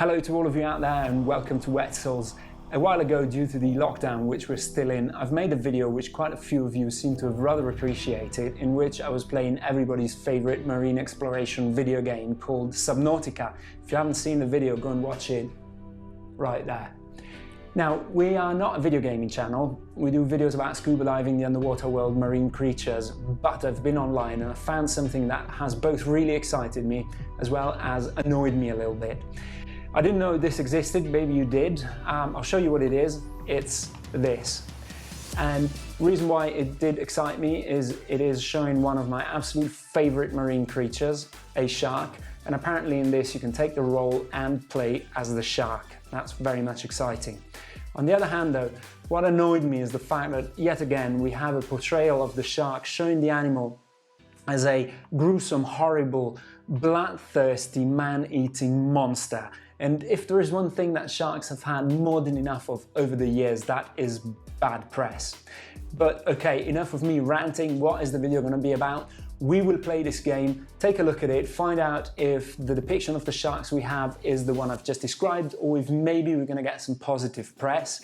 Hello to all of you out there and welcome to Wet Souls. A while ago, due to the lockdown which we're still in, I've made a video which quite a few of you seem to have rather appreciated, in which I was playing everybody's favourite marine exploration video game called Subnautica. If you haven't seen the video, go and watch it right there. Now, we are not a video gaming channel. We do videos about scuba diving, the underwater world, marine creatures, but I've been online and I found something that has both really excited me as well as annoyed me a little bit. I didn't know this existed, maybe you did. I'll show you what it is. It's this. And the reason why it did excite me is it is showing one of my absolute favorite marine creatures, a shark. And apparently in this you can take the role and play as the shark. That's very much exciting. On the other hand though, what annoyed me is the fact that yet again we have a portrayal of the shark showing the animal as a gruesome, horrible, bloodthirsty, man-eating monster. And if there is one thing that sharks have had more than enough of over the years, that is bad press. But okay, enough of me ranting. What is the video going to be about? We will play this game, take a look at it, find out if the depiction of the sharks we have is the one I've just described, or if maybe we're going to get some positive press.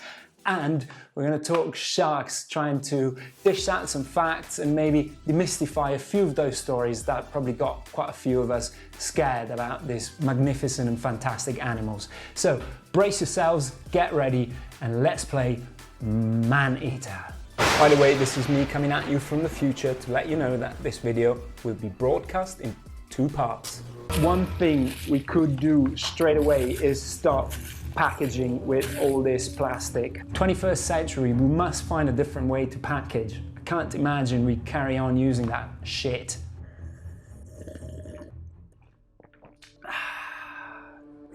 And we're going to talk sharks, trying to dish out some facts and maybe demystify a few of those stories that probably got quite a few of us scared about these magnificent and fantastic animals. So brace yourselves, get ready, and let's play Maneater. By the way, this is me coming at you from the future to let you know that this video will be broadcast in 2 parts. One thing we could do straight away is stop packaging with all this plastic. 21st century, we must find a different way to package. I can't imagine we carry on using that shit.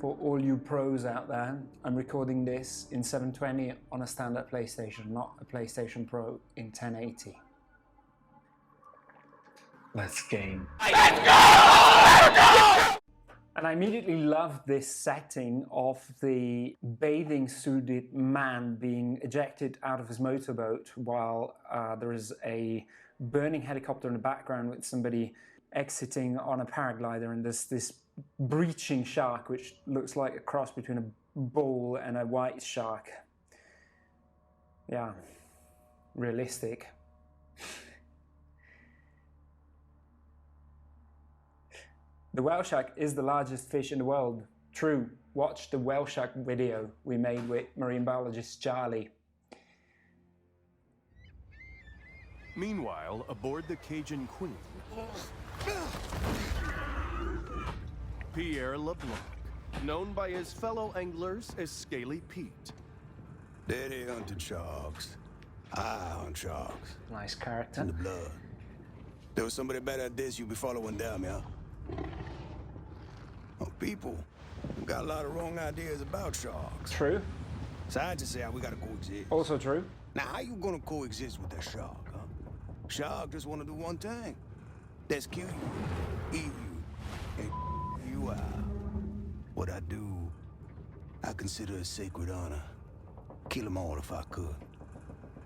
For all you pros out there, I'm recording this in 720 on a standard PlayStation, not a PlayStation Pro in 1080. Let's game. Let's go! Let's go! And I immediately loved this setting of the bathing suited man being ejected out of his motorboat while there is a burning helicopter in the background with somebody exiting on a paraglider, and there's this breaching shark which looks like a cross between a bull and a white shark. Yeah, realistic. The whale shark is the largest fish in the world. True. Watch the whale shark video we made with marine biologist Charlie. Meanwhile, aboard the Cajun Queen, Pierre LeBlanc, known by his fellow anglers as Scaly Pete. Daddy hunted sharks. I hunt sharks. Nice character. In the blood. There was somebody better at this, you'd be following them, yeah? Oh, people got a lot of wrong ideas about sharks. True. Scientists say we gotta coexist. Also true. Now, how you gonna coexist with that shark, huh? Shark just wanna do one thing. That's kill you, eat you, and you out. What I do, I consider a sacred honor. Kill them all if I could.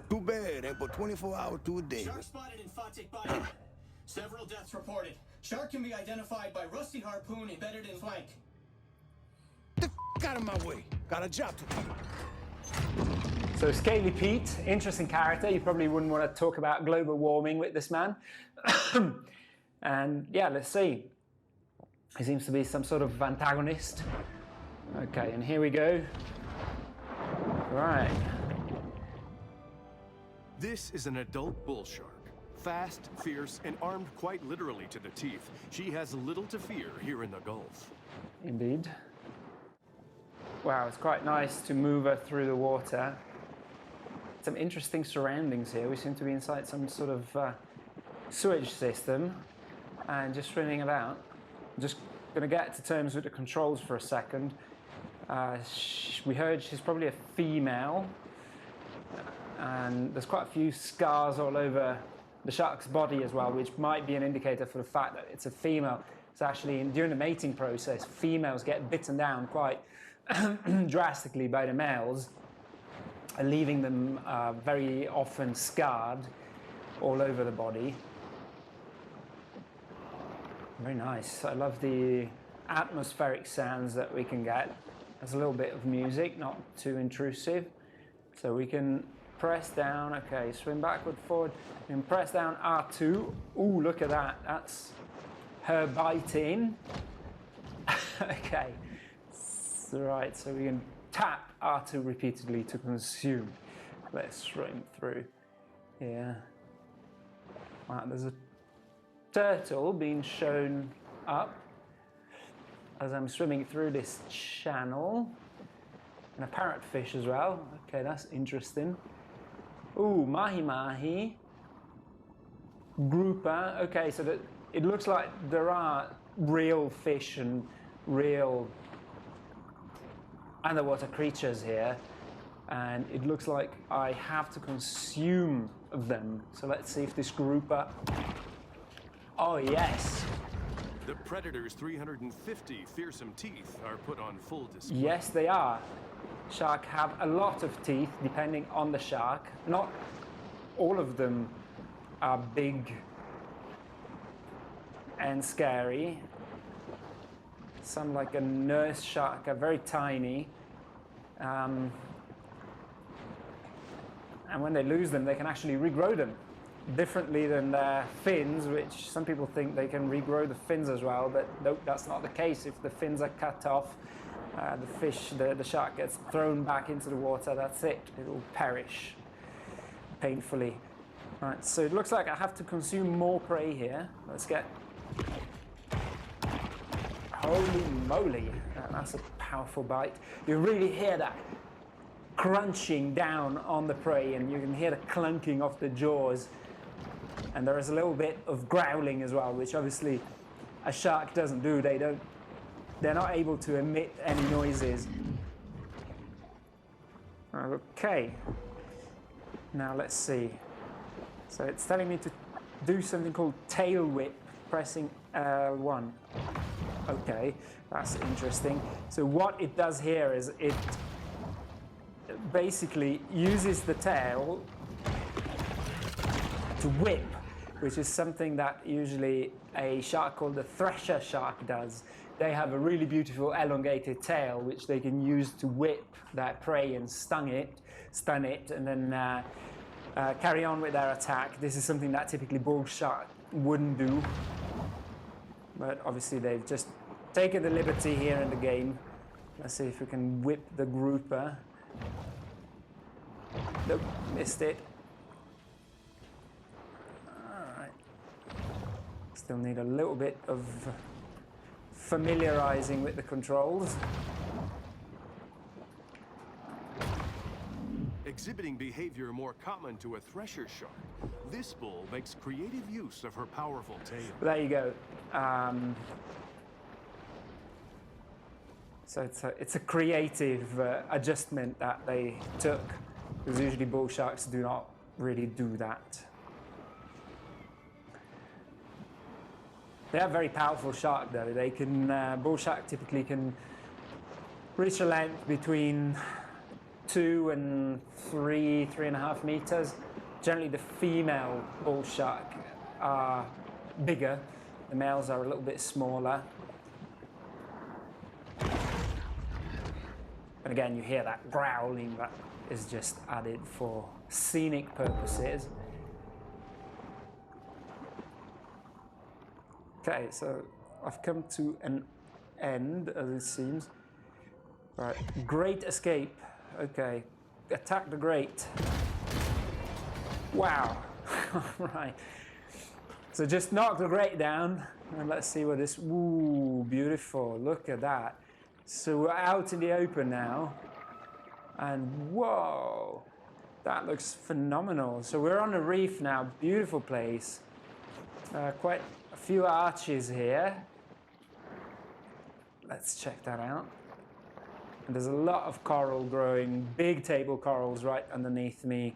Too bad, ain't but 24 hours to a day. Shark spotted in Fatik Bay. Several deaths reported. Shark can be identified by rusty harpoon embedded in flank. Get the out of my way. Got a job to do. So Scaly Pete, interesting character. You probably wouldn't want to talk about global warming with this man. And yeah, let's see. He seems to be some sort of antagonist. Okay, and here we go. Right. This is an adult bull shark. Fast, fierce, and armed quite literally to the teeth. She has little to fear here in the Gulf. Indeed. Wow, it's quite nice to move her through the water. Some interesting surroundings here. We seem to be inside some sort of sewage system and just swimming about. I'm just going to get to terms with the controls for a second. We heard she's probably a female, and there's quite a few scars all over the shark's body as well, which might be an indicator for the fact that it's a female. It's actually, during the mating process, females get bitten down quite drastically by the males, leaving them very often scarred all over the body. Very nice. I love the atmospheric sounds that we can get. There's a little bit of music, not too intrusive. So we can press down, okay, swim backward, forward. We can press down R2. Ooh, look at that. That's her biting. Okay. Right, so we can tap R2 repeatedly to consume. Let's swim through. Yeah. Wow, there's a turtle being shown up as I'm swimming through this channel. And a parrotfish as well. Okay, that's interesting. Ooh, mahi-mahi. Grouper. Okay, so that it looks like there are real fish and real underwater creatures here. And it looks like I have to consume them. So let's see if this grouper... Oh, yes. The predator's 350 fearsome teeth are put on full display. Yes, they are. Sharks have a lot of teeth, depending on the shark. Not all of them are big and scary. Some, like a nurse shark, are very tiny. And when they lose them, they can actually regrow them. Differently than their fins, which some people think they can regrow the fins as well, but nope, that's not the case. If the fins are cut off, the shark gets thrown back into the water, that's it. It will perish painfully. Right, so it looks like I have to consume more prey here. Let's get... Holy moly, that's a powerful bite. You really hear that crunching down on the prey, and you can hear the clunking of the jaws. And there is a little bit of growling as well, which obviously a shark doesn't do. They're not able to emit any noises. Okay. Now let's see. So it's telling me to do something called tail whip, pressing L1. Okay, that's interesting. So what it does here is it basically uses the tail to whip, which is something that usually a shark called the thresher shark does. They have a really beautiful elongated tail which they can use to whip their prey and stun it, and then carry on with their attack. This is something that typically bull shark wouldn't do, but obviously they've just taken the liberty here in the game. Let's see if we can whip the grouper. Nope, missed it. Still need a little bit of familiarizing with the controls. Exhibiting behavior more common to a thresher shark, this bull makes creative use of her powerful tail. There you go. So it's a creative adjustment that they took, because usually bull sharks do not really do that. They are very powerful shark though. They can, bull shark typically can reach a length between 2 and 3.5 meters. Generally the female bull shark are bigger. The males are a little bit smaller. And again, you hear that growling that is just added for scenic purposes. Okay, so I've come to an end, as it seems. Right, great escape. Okay, attack the grate. Wow. Right. So just knock the grate down, and let's see what this. Ooh, beautiful. Look at that. So we're out in the open now, and whoa, that looks phenomenal. So we're on a reef now. Beautiful place. Quite a few arches here. Let's check that out. And there's a lot of coral growing, big table corals right underneath me.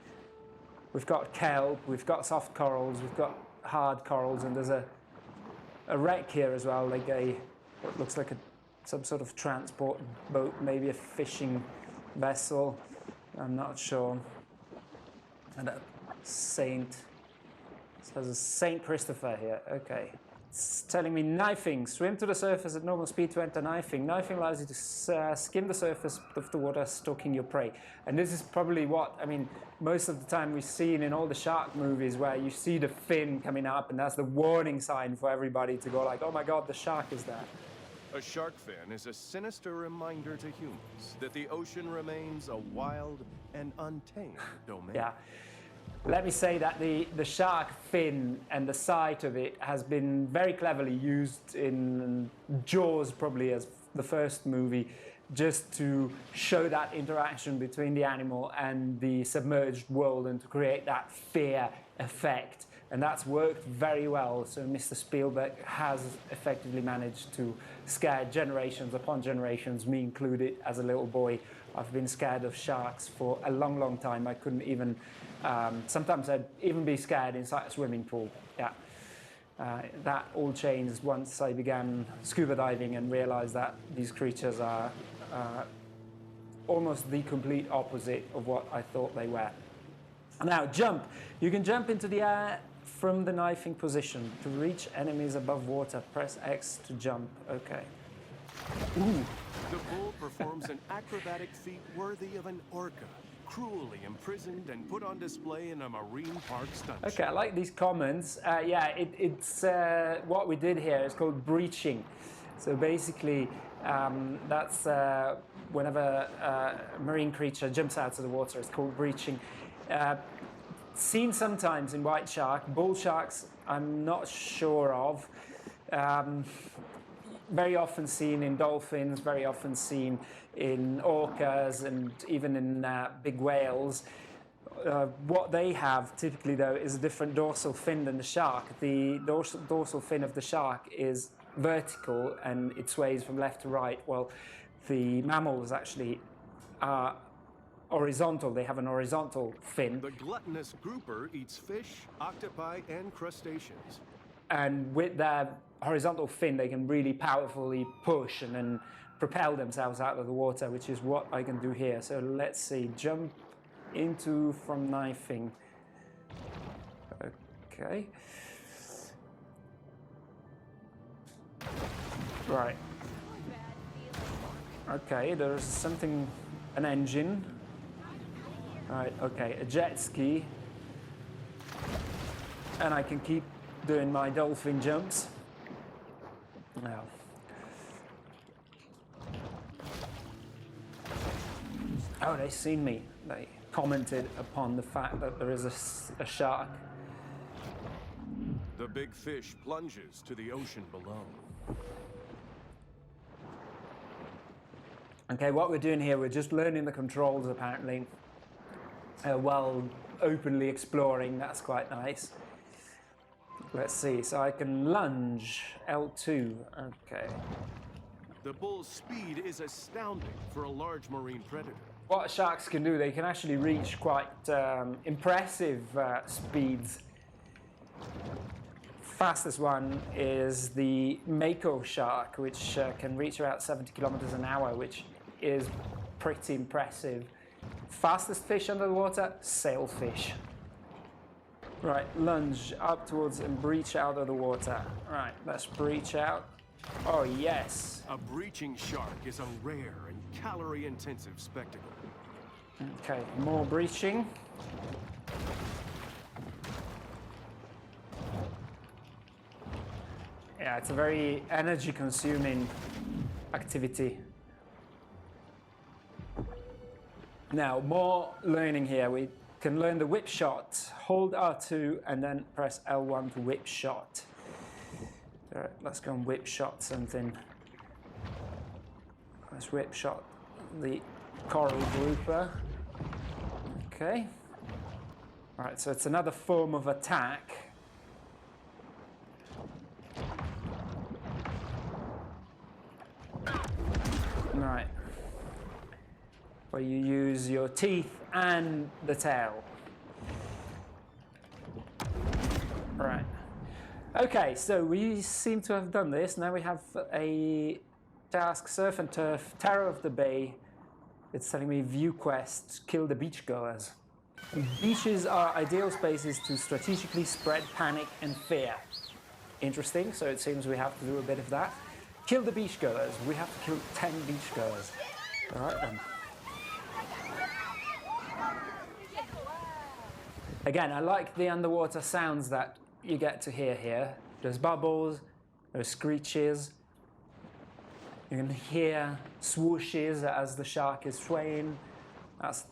We've got kelp, we've got soft corals, we've got hard corals, and there's a wreck here as well, like what looks like some sort of transport boat, maybe a fishing vessel. I'm not sure. And a saint. So there's a Saint Christopher here. Okay. It's telling me knifing. Swim to the surface at normal speed to enter knifing. Knifing allows you to skim the surface of the water, stalking your prey. And this is probably what, I mean, most of the time we've seen in all the shark movies where you see the fin coming up and that's the warning sign for everybody to go like, oh my God, the shark is there. A shark fin is a sinister reminder to humans that the ocean remains a wild and untamed domain. Yeah. Let me say that the shark fin and the sight of it has been very cleverly used in Jaws, probably as the first movie, just to show that interaction between the animal and the submerged world and to create that fear effect. And that's worked very well. So Mr. Spielberg has effectively managed to scare generations upon generations, me included as a little boy. I've been scared of sharks for a long, long time. I couldn't even, sometimes I'd even be scared inside a swimming pool. Yeah. That all changed once I began scuba diving and realized that these creatures are almost the complete opposite of what I thought they were. Now, jump. You can jump into the air from the knifing position. To reach enemies above water, press X to jump. Okay. Ooh. The bull performs an acrobatic feat worthy of an orca, cruelly imprisoned and put on display in a marine park stunt. Okay, I like these comments. Yeah, it's what we did here is called breaching. So basically, that's whenever a marine creature jumps out of the water, it's called breaching. Seen sometimes in white shark. Bull sharks, I'm not sure of. Very often seen in dolphins, very often seen in orcas and even in big whales. What they have typically though is a different dorsal fin than the shark. The dorsal fin of the shark is vertical and it sways from left to right, while the mammals actually are horizontal. They have an horizontal fin. The gluttonous grouper eats fish, octopi, and crustaceans. And with their horizontal fin, they can really powerfully push and then propel themselves out of the water, which is what I can do here. So let's see, jump into from knifing. Okay. Right. Okay, there's something, an engine. Right, okay, a jet ski. And I can keep doing my dolphin jumps. Now. Oh, they've seen me. They commented upon the fact that there is a shark. The big fish plunges to the ocean below. Okay, what we're doing here, we're just learning the controls apparently. While openly exploring, that's quite nice. Let's see, so I can lunge, L2, okay. The bull's speed is astounding for a large marine predator. What sharks can do, they can actually reach quite impressive speeds. Fastest one is the mako shark, which can reach about 70 kilometers an hour, which is pretty impressive. Fastest fish under the water, sailfish. Right, lunge up towards and breach out of the water. Right, let's breach out. Oh, yes. A breaching shark is a rare and calorie-intensive spectacle. Okay, more breaching. Yeah, it's a very energy-consuming activity. Now, more learning here. We can learn the whip shot. Hold R2 and then press L1 to whip shot. All right, let's go and whip shot something. Let's whip shot the coral grouper. Okay. All right, so it's another form of attack. Right. Where you use your teeth and the tail. Right. Okay, so we seem to have done this. Now we have a task, Surf and Turf, Terror of the Bay. It's telling me view quest, kill the beachgoers. Beaches are ideal spaces to strategically spread panic and fear. interesting, so it seems we have to do a bit of that. Kill the beachgoers. We have to kill 10 beachgoers. Alright then. Again, I like the underwater sounds that you get to hear here. There's bubbles, there's screeches. You can hear swooshes as the shark is swaying. That's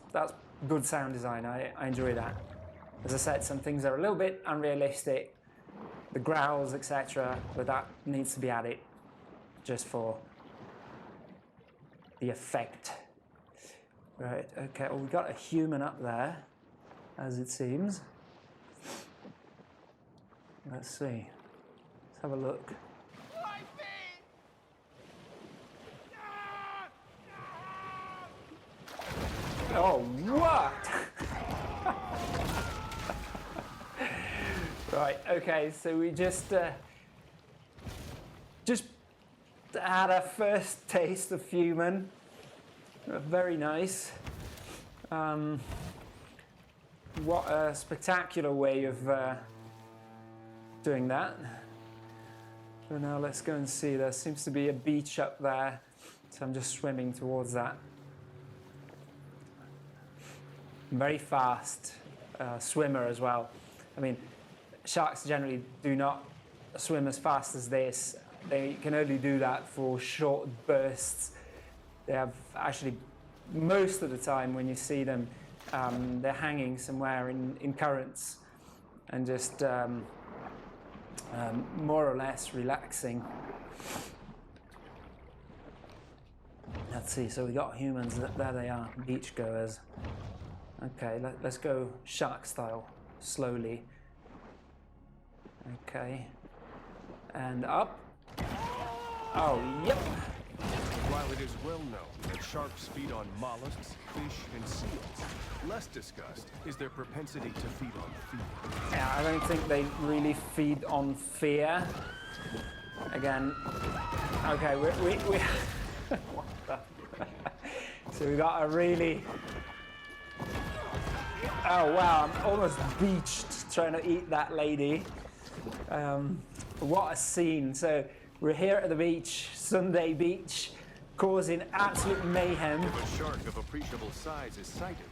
good sound design. I enjoy that. As I said, some things are a little bit unrealistic, the growls, etc., but that needs to be added just for the effect. Right, okay, well, we've got a human up there, as it seems. Let's see. Let's have a look. Oh, what? Right, okay, so we just had our first taste of human. Very nice. What a spectacular way of doing that. So now let's go and see. There seems to be a beach up there, so I'm just swimming towards that. Very fast swimmer as well. I mean, sharks generally do not swim as fast as this. They can only do that for short bursts. They have actually, most of the time when you see them, they're hanging somewhere in currents and just more or less relaxing. Let's see, so we got humans, there they are, beachgoers. Okay, let's go shark style, slowly. Okay, and up. Oh, yep. While it is well known that sharks feed on mollusks, fish, and seals, less discussed is their propensity to feed on fear. Yeah, I don't think they really feed on fear. Again, okay, we what the? So we got a really. Oh wow, I'm almost beached trying to eat that lady. What a scene. So we're here at the beach, Sunday Beach, causing absolute mayhem. If a shark of appreciable size is sighted,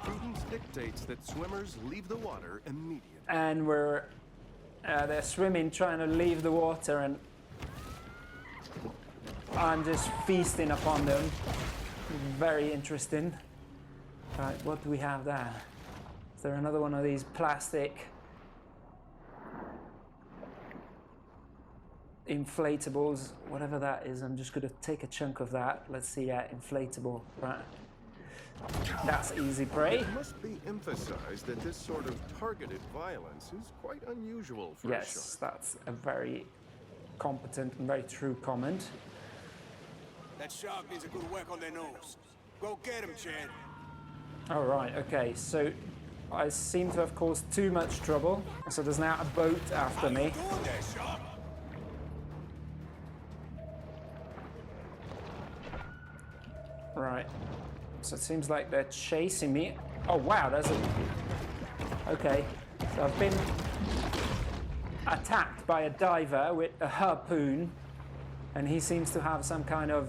prudence dictates that swimmers leave the water immediately. And they're swimming, trying to leave the water, and I'm just feasting upon them. Very interesting. Right, what do we have there? Is there another one of these plastic inflatables, whatever that is? I'm just going to take a chunk of that. Let's see, yeah, inflatable. Right. That's easy prey. It must be emphasized that this sort of targeted violence is quite unusual for a shark. Yes, that's a very competent and very true comment. That shark needs a good whack on their nose. Go get him, Chad. All right, okay, so I seem to have caused too much trouble. So there's now a boat after me. Doing that, shark? Right, so it seems like they're chasing me. Oh wow, there's a... Okay, so I've been attacked by a diver with a harpoon, and he seems to have some kind of...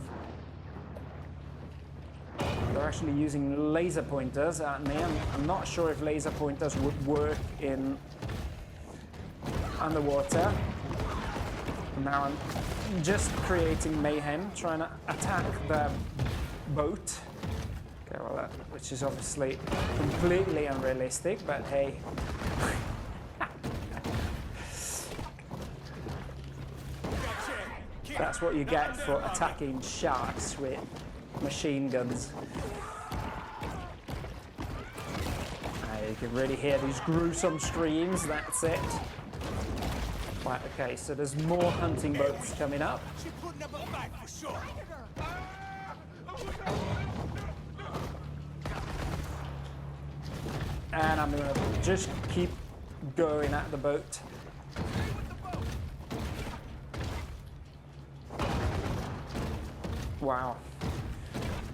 They're actually using laser pointers at me. I'm not sure if laser pointers would work in underwater. Now I'm just creating mayhem, trying to attack the boat. Okay, well, which is obviously completely unrealistic, but hey. That's what you get for attacking sharks with machine guns. You can really hear these gruesome screams, that's it. Right, okay, so there's more hunting boats coming up. She's putting up a fight for sure. And I'm gonna just keep going at the boat. Wow.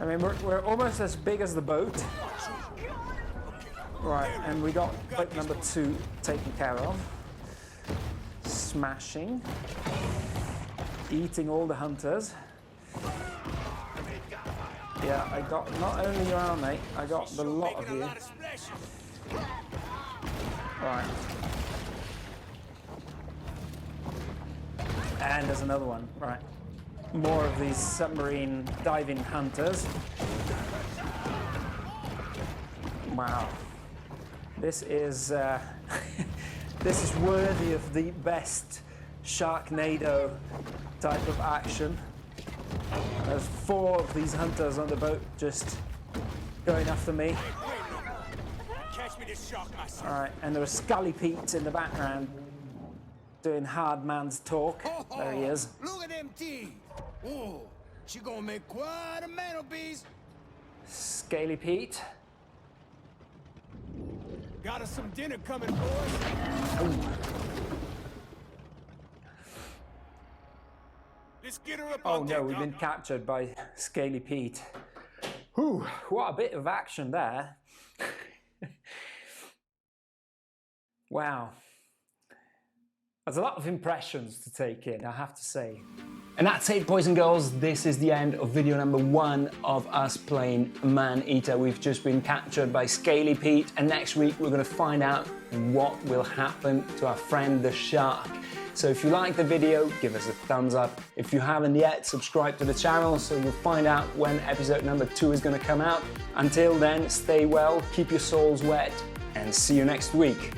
I mean, we're almost as big as the boat. Right, and we got boat number 2 taken care of. smashing, eating all the hunters. Yeah, I got not only your arm, mate, I got the lot of you. Right. And there's another one, right. More of these submarine diving hunters. Wow. This is this is worthy of the best Sharknado type of action. There's 4 of these hunters on the boat just going after me. Alright, and there's Scaly Pete in the background doing hard man's talk. There he is. Look at them teeth. Oh, she gonna make quite a mantelpiece. Scaly Pete. Got us some dinner coming, boys. Let's get her up Oh on no, deck, we've been captured by Scaly Pete. Whew, what a bit of action there. Wow. There's a lot of impressions to take in, I have to say. And that's it, boys and girls. This is the end of video number 1 of us playing Maneater. We've just been captured by Scaly Pete, and next week we're going to find out what will happen to our friend the shark. So if you like the video, give us a thumbs up. If you haven't yet, subscribe to the channel so you'll find out when episode number 2 is going to come out. Until then, stay well, keep your souls wet, and see you next week.